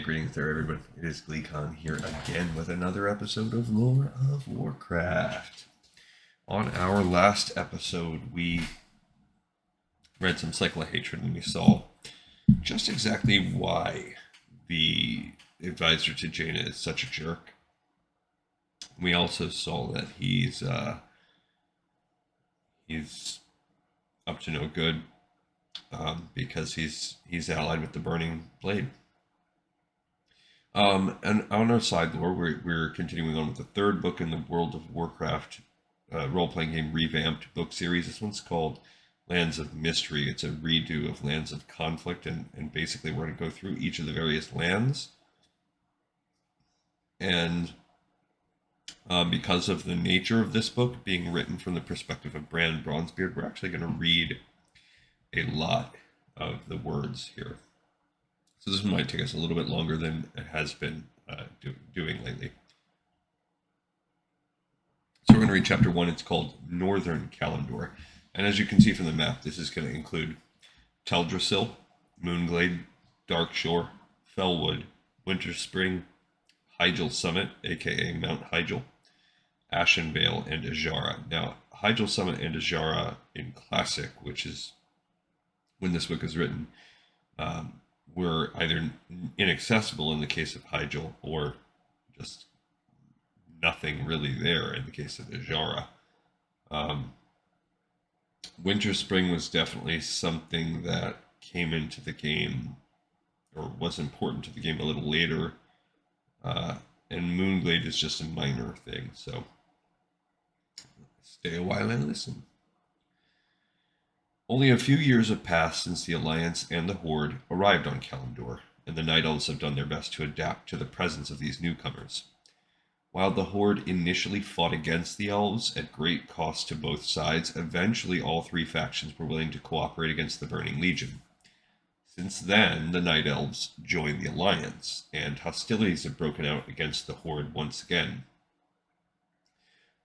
Greetings there, everyone. It is GleeCon here again with another episode of Lore of Warcraft. On our last episode, we read some Cycle of Hatred and we saw just exactly why the advisor to Jaina is such a jerk. We also saw that he's up to no good because he's allied with the Burning Blade. And on our side lore, we're continuing on with the third book in the World of Warcraft role-playing game revamped book series. This one's called Lands of Mystery. It's a redo of Lands of Conflict, and basically we're going to go through each of the various lands. And because of the nature of this book being written from the perspective of Bran Bronzebeard, we're actually going to read a lot of the words here. So this one might take us a little bit longer than it has been doing lately. So we're going to read chapter 1. It's called Northern Kalimdor. And as you can see from the map, this is going to include Teldrassil, Moonglade, Darkshore, Fellwood, Winterspring, Hyjal Summit, aka Mount Hyjal, Ashenvale, and Ajara. Now, Hyjal Summit and Ajara in Classic, which is when this book is written, were either inaccessible in the case of Hyjal or just nothing really there in the case of Ajara. Winterspring was definitely something that came into the game or was important to the game a little later. And Moonglade is just a minor thing, so stay a while and listen. Only a few years have passed since the Alliance and the Horde arrived on Kalimdor, and the Night Elves have done their best to adapt to the presence of these newcomers. While the Horde initially fought against the Elves at great cost to both sides, eventually all three factions were willing to cooperate against the Burning Legion. Since then, the Night Elves joined the Alliance, and hostilities have broken out against the Horde once again.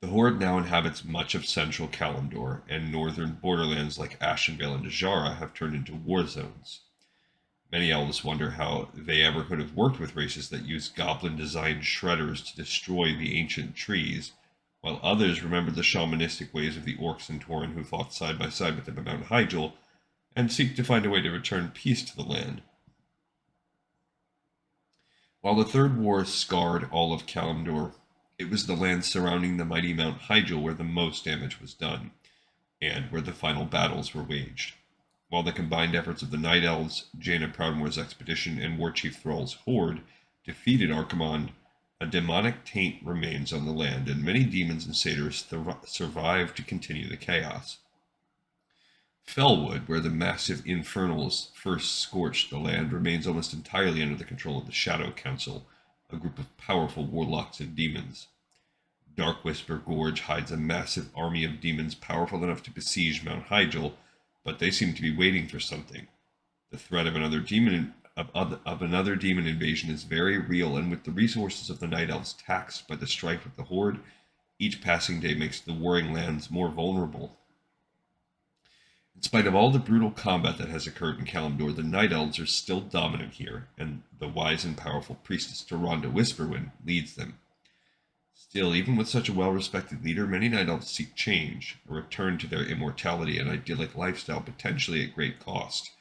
The Horde now inhabits much of central Kalimdor, and northern borderlands like Ashenvale and Ajara have turned into war zones. Many elves wonder how they ever could have worked with races that use goblin-designed shredders to destroy the ancient trees, while others remember the shamanistic ways of the orcs and Tauren who fought side by side with them at Mount Hyjal, and seek to find a way to return peace to the land. While the Third War scarred all of Kalimdor, it was the land surrounding the mighty Mount Hyjal where the most damage was done, and where the final battles were waged. While the combined efforts of the Night Elves, Jaina Proudmoore's expedition, and Warchief Thrall's horde defeated Archimonde, a demonic taint remains on the land, and many demons and satyrs survive to continue the chaos. Fellwood, where the massive infernals first scorched the land, remains almost entirely under the control of the Shadow Council, a group of powerful warlocks and demons. Darkwhisper Gorge hides a massive army of demons powerful enough to besiege Mount Hyjal, but they seem to be waiting for something. The threat of another demon invasion is very real, and with the resources of the Night Elves taxed by the strife with the Horde, each passing day makes the warring lands more vulnerable. In spite of all the brutal combat that has occurred in Kalimdor, the Night Elves are still dominant here, and the wise and powerful priestess Tyrande Whisperwind leads them. Still, even with such a well-respected leader, many Night Elves seek change, a return to their immortality and idyllic lifestyle, potentially at great cost.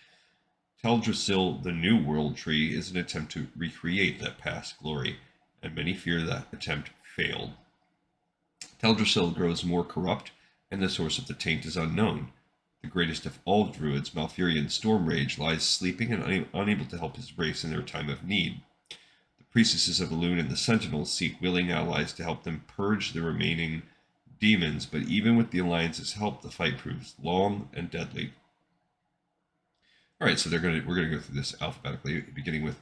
Teldrassil, the New World Tree, is an attempt to recreate that past glory, and many fear that attempt failed. Teldrassil grows more corrupt, and the source of the taint is unknown. The greatest of all druids, Malfurion Stormrage, lies sleeping and unable to help his race in their time of need. The priestesses of Elune and the Sentinels seek willing allies to help them purge the remaining demons, but even with the Alliance's help, the fight proves long and deadly. Alright, so we're going to go through this alphabetically, beginning with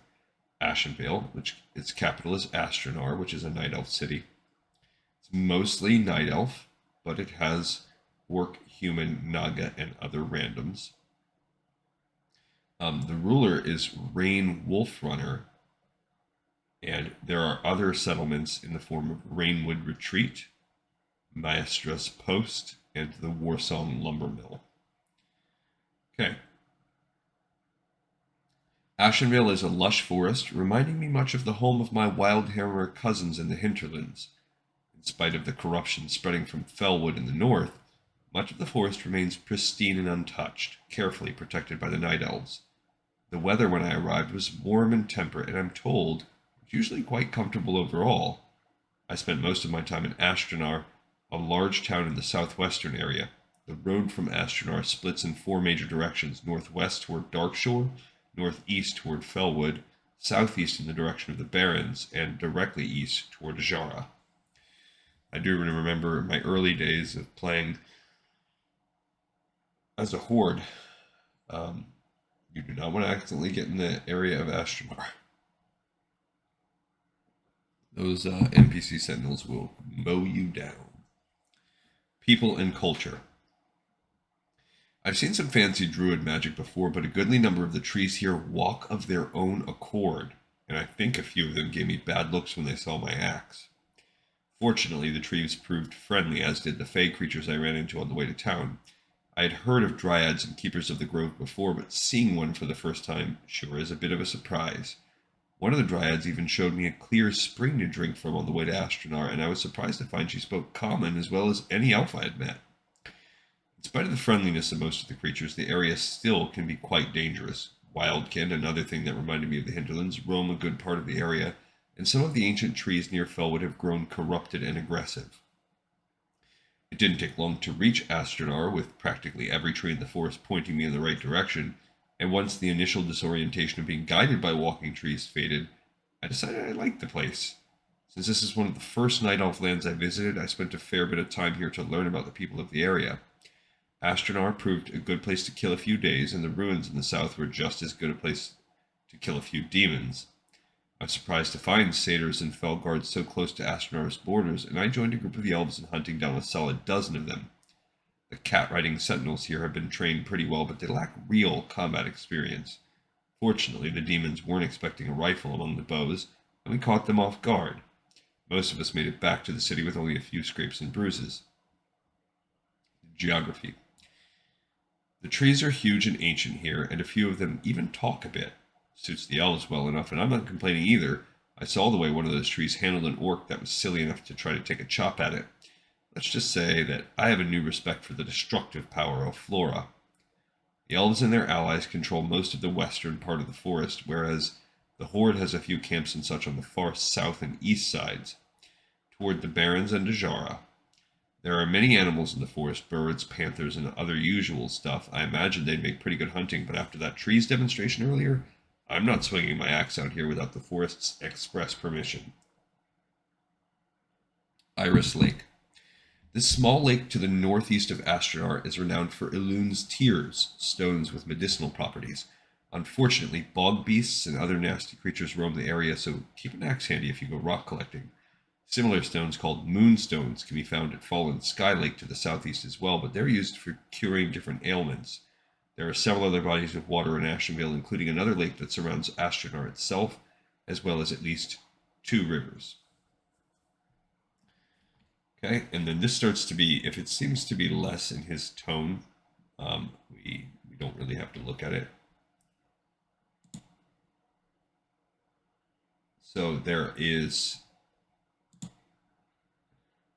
Ashenvale, which its capital is Astranar, which is a Night Elf city. It's mostly Night Elf, but it has Orc, Human, Naga, and other randoms. The ruler is Rain Wolfrunner, and there are other settlements in the form of Rainwood Retreat, Maestra's Post, and the Warsong Lumber Mill. Okay. Ashenvale is a lush forest, reminding me much of the home of my Wildhammer cousins in the hinterlands. In spite of the corruption spreading from Fellwood in the north, much of the forest remains pristine and untouched, carefully protected by the night elves. The weather when I arrived was warm and temperate, and I'm told it's usually quite comfortable overall. I spent most of my time in Ashtanar, a large town in the southwestern area. The road from Ashtanar splits in four major directions: northwest toward Darkshore, northeast toward Fellwood, southeast in the direction of the Barrens, and directly east toward Ajara. I do remember my early days of playing as a horde. You do not want to accidentally get in the area of Ashtanar. Those NPC sentinels will mow you down. People and culture. I've seen some fancy druid magic before, but a goodly number of the trees here walk of their own accord, and I think a few of them gave me bad looks when they saw my axe. Fortunately, the trees proved friendly, as did the fey creatures I ran into on the way to town. I had heard of dryads and keepers of the grove before, but seeing one for the first time sure is a bit of a surprise. One of the dryads even showed me a clear spring to drink from on the way to Ashtanar, and I was surprised to find she spoke common as well as any elf I had met. In spite of the friendliness of most of the creatures, the area still can be quite dangerous. Wildkin, another thing that reminded me of the hinterlands, roam a good part of the area, and some of the ancient trees near Fellwood have grown corrupted and aggressive. It didn't take long to reach Ashtanar, with practically every tree in the forest pointing me in the right direction, and once the initial disorientation of being guided by walking trees faded, I decided I liked the place. Since this is one of the first Night Elf lands I visited, I spent a fair bit of time here to learn about the people of the area. Ashtanar proved a good place to kill a few days, and the ruins in the south were just as good a place to kill a few demons. I was surprised to find satyrs and Felguards so close to Ashtanar's borders, and I joined a group of the elves in hunting down a solid dozen of them. The cat-riding sentinels here have been trained pretty well, but they lack real combat experience. Fortunately, the demons weren't expecting a rifle among the bows, and we caught them off guard. Most of us made it back to the city with only a few scrapes and bruises. Geography. The trees are huge and ancient here, and a few of them even talk a bit. Suits the elves well enough, and I'm not complaining either. I saw the way one of those trees handled an orc that was silly enough to try to take a chop at it. Let's just say that I have a new respect for the destructive power of flora. The elves and their allies control most of the western part of the forest, whereas the horde has a few camps and such on the far south and east sides, toward the Barrens and Ajara. There are many animals in the forest, birds, panthers, and other usual stuff. I imagine they'd make pretty good hunting, but after that trees demonstration earlier, I'm not swinging my axe out here without the forest's express permission. Iris Lake. This small lake to the northeast of Ashtanar is renowned for Elun's tears, stones with medicinal properties. Unfortunately, bog beasts and other nasty creatures roam the area, so keep an axe handy if you go rock collecting. Similar stones called moonstones can be found at Fallen Sky Lake to the southeast as well, but they're used for curing different ailments. There are several other bodies of water in Ashenvale, including another lake that surrounds Ashtanar itself, as well as at least 2 rivers. Okay, and then this starts to be, if it seems to be less in his tone, we don't really have to look at it. So there is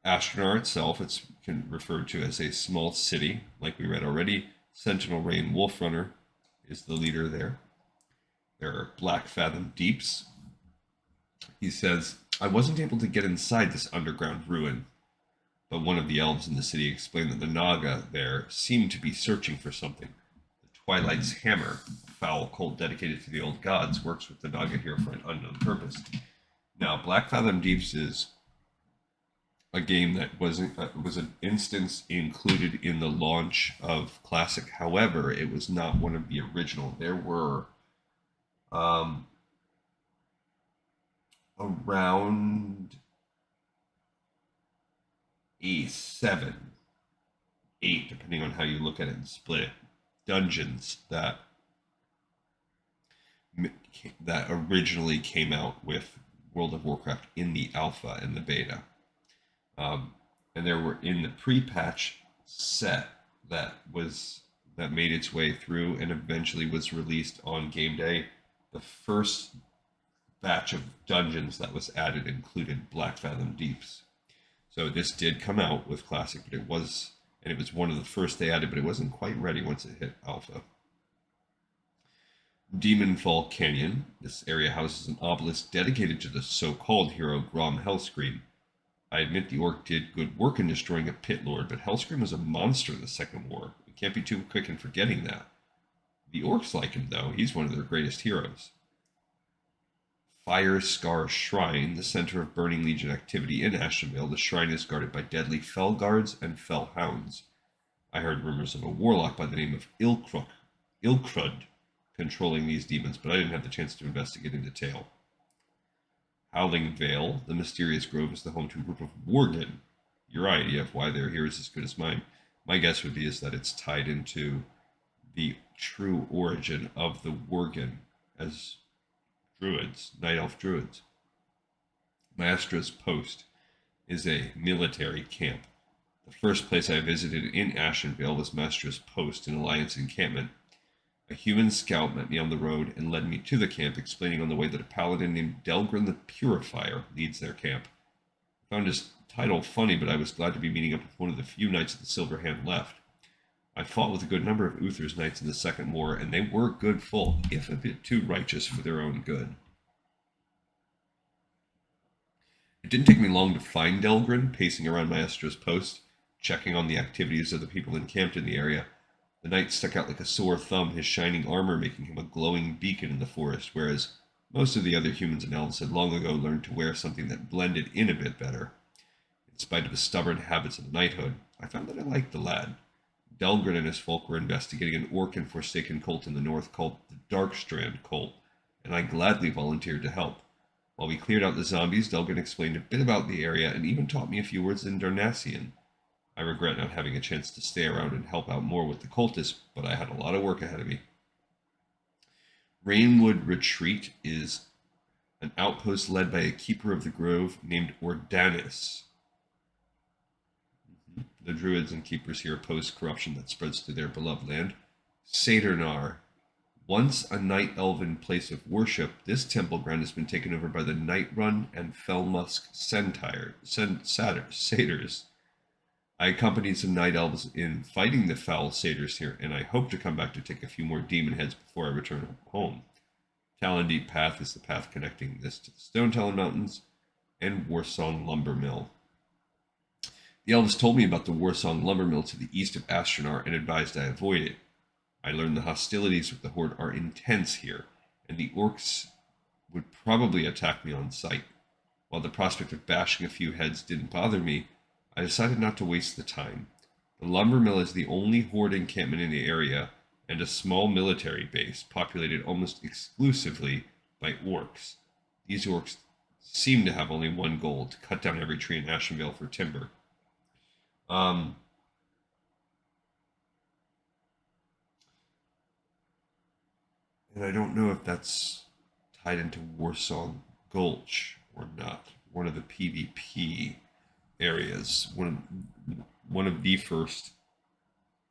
Ashtanar itself. It's referred to as a small city, like we read already. Sentinel Rain Wolfrunner is the leader there. There are Black Fathom Deeps. He says, I wasn't able to get inside this underground ruin, but one of the elves in the city explained that the Naga there seemed to be searching for something. The Twilight's Hammer, a foul cult dedicated to the old gods, works with the Naga here for an unknown purpose. Now, Black Fathom Deeps is a game that was an instance included in the launch of Classic. However, it was not one of the original. There were around 7, 8, depending on how you look at it and split it, dungeons that originally came out with World of Warcraft in the alpha and the beta. And there were in the pre-patch set that made its way through and eventually was released on game day. The first batch of dungeons that was added included Black Fathom Deeps. So this did come out with Classic, but it was one of the first they added, but it wasn't quite ready once it hit Alpha. Demon Fall Canyon. This area houses an obelisk dedicated to the so-called hero Grom Hellscream. I admit the orc did good work in destroying a pit lord, but Hellscream was a monster in the Second War. We can't be too quick in forgetting that. The orcs like him, though. He's one of their greatest heroes. Fire Scar Shrine, the center of Burning Legion activity in Ashenvale. The shrine is guarded by deadly fell guards and fell hounds. I heard rumors of a warlock by the name of Ilkrud controlling these demons, but I didn't have the chance to investigate in detail. Howling Vale, the mysterious grove, is the home to a group of Worgen. Your idea of why they're here is as good as mine. My guess would be is that it's tied into the true origin of the Worgen as druids, night elf druids. Maestra's Post is a military camp. The first place I visited in Ashenvale was Maestra's Post, an Alliance encampment. A human scout met me on the road and led me to the camp, explaining on the way that a paladin named Delgrin the Purifier leads their camp. I found his title funny, but I was glad to be meeting up with one of the few knights of the Silver Hand left. I fought with a good number of Uther's knights in the Second War, and they were good folk, if a bit too righteous for their own good. It didn't take me long to find Delgrin, pacing around Maestra's Post, checking on the activities of the people encamped in the area. The knight stuck out like a sore thumb, his shining armor making him a glowing beacon in the forest, whereas most of the other humans and elves had long ago learned to wear something that blended in a bit better. In spite of his stubborn habits of knighthood, I found that I liked the lad. Delgrin and his folk were investigating an orc and forsaken cult in the north called the Darkstrand Cult, and I gladly volunteered to help. While we cleared out the zombies, Delgrin explained a bit about the area and even taught me a few words in Darnassian. I regret not having a chance to stay around and help out more with the cultists, but I had a lot of work ahead of me. Rainwood Retreat is an outpost led by a keeper of the grove named Ordanis. The druids and keepers here oppose corruption that spreads to their beloved land. Saturnar. Once a night elven place of worship, this temple ground has been taken over by the Nightrun and Fellmusk satyrs. I accompanied some night elves in fighting the foul satyrs here, and I hope to come back to take a few more demon heads before I return home. Talondeep Path is the path connecting this to the Stone Talon Mountains and Warsong Lumber Mill. The elves told me about the Warsong Lumber Mill to the east of Astronar and advised I avoid it. I learned the hostilities with the Horde are intense here, and the orcs would probably attack me on sight. While the prospect of bashing a few heads didn't bother me, I decided not to waste the time. The lumber mill is the only Horde encampment in the area, and a small military base populated almost exclusively by orcs. These orcs seem to have only one goal: to cut down every tree in Ashenvale for timber. And I don't know if that's tied into Warsong Gulch or not. One of the PvP areas, one of the first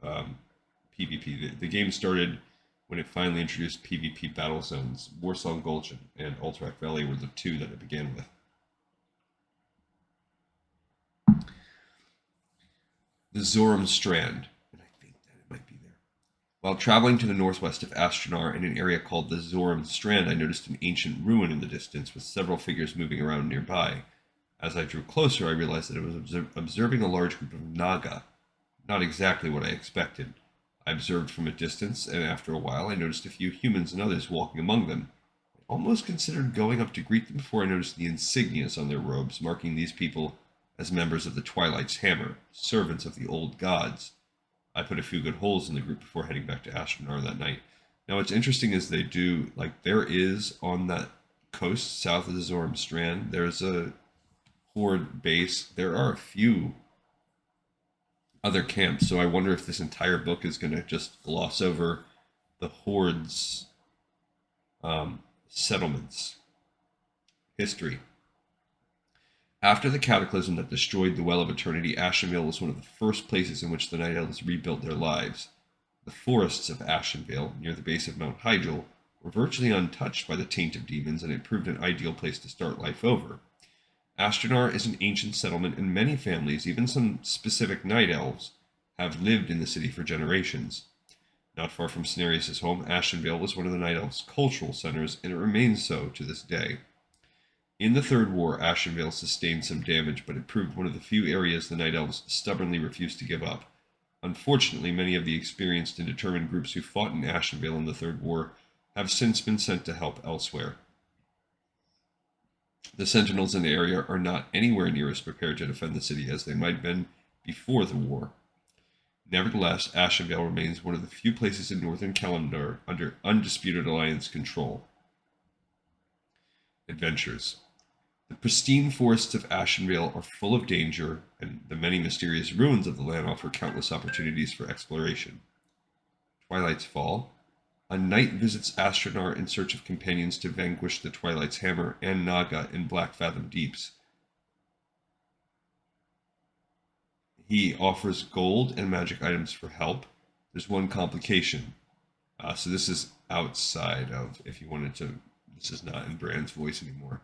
PvP. The game started when it finally introduced PvP battle zones. Warsong Gulch and Alterac Valley were the two that it began with. The Zoram Strand, and I think that it might be there. While traveling to the northwest of Astronar in an area called the Zoram Strand, I noticed an ancient ruin in the distance with several figures moving around nearby. As I drew closer, I realized that I was observing a large group of Naga. Not exactly what I expected. I observed from a distance, and after a while I noticed a few humans and others walking among them. I almost considered going up to greet them before I noticed the insignias on their robes, marking these people as members of the Twilight's Hammer, servants of the old gods. I put a few good holes in the group before heading back to Astronar that night. Now what's interesting is there is on that coast south of the Zoram Strand, there's a Horde base. There are a few other camps, so I wonder if this entire book is going to just gloss over the Horde's settlements history. After the cataclysm that destroyed the Well of Eternity, Ashenvale was one of the first places in which the Night Elves rebuilt their lives. The forests of Ashenvale, near the base of Mount Hyjal, were virtually untouched by the taint of demons, and it proved an ideal place to start life over. Ashtanar is an ancient settlement, and many families, even some specific night elves, have lived in the city for generations. Not far from Cenarius' home, Ashenvale was one of the Night Elves' cultural centers, and it remains so to this day. In the Third War, Ashenvale sustained some damage, but it proved one of the few areas the Night Elves stubbornly refused to give up. Unfortunately, many of the experienced and determined groups who fought in Ashenvale in the Third War have since been sent to help elsewhere. The sentinels in the area are not anywhere near as prepared to defend the city as they might have been before the war. Nevertheless, Ashenvale remains one of the few places in northern Kalimdor under undisputed Alliance control. Adventures. The pristine forests of Ashenvale are full of danger, and the many mysterious ruins of the land offer countless opportunities for exploration. Twilight's Fall. A knight visits Astronar in search of companions to vanquish the Twilight's Hammer and Naga in Black Fathom Deeps. He offers gold and magic items for help. There's one complication. So this is outside of, if you wanted to, this is not in Brand's voice anymore.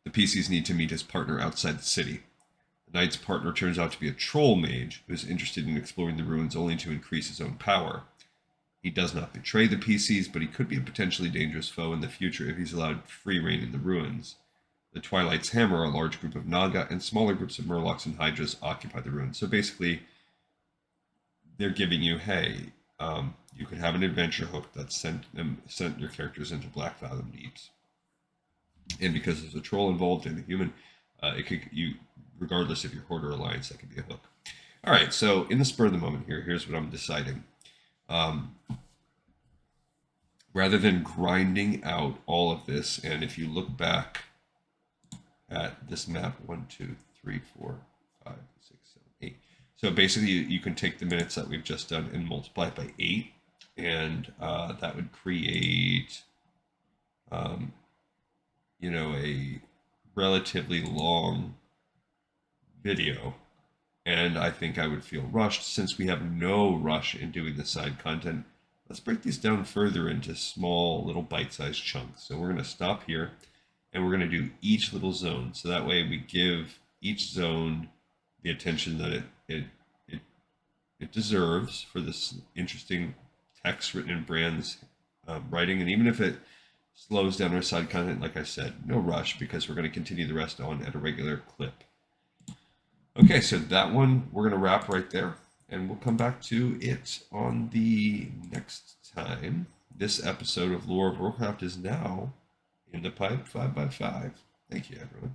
The PCs need to meet his partner outside the city. The knight's partner turns out to be a troll mage who is interested in exploring the ruins only to increase his own power. He does not betray the PCs, but he could be a potentially dangerous foe in the future if he's allowed free reign in the ruins. The Twilight's Hammer, a large group of Naga, and smaller groups of Murlocs and Hydras occupy the ruins. So basically, they're giving you, hey, you could have an adventure hook that sent your characters into Black Fathom Deeps. And because there's a troll involved and a human, regardless of your Horde or Alliance, that could be a hook. All right, so in the spur of the moment here's what I'm deciding. Rather than grinding out all of this, and if you look back at this map, 1, 2, 3, 4, 5, 6, 7, 8. So basically, you can take the minutes that we've just done and multiply it by 8, and that would create, a relatively long video. And I think I would feel rushed. Since we have no rush in doing the side content, let's break these down further into small little bite-sized chunks. So we're going to stop here, and we're going to do each little zone. So that way we give each zone the attention that it deserves for this interesting text written in Brand's writing. And even if it slows down our side content, like I said, no rush, because we're going to continue the rest on at a regular clip. Okay, so that one we're going to wrap right there, and we'll come back to it on the next time. This episode of Lore of Warcraft is now in the pipe 5x5. Thank you, everyone.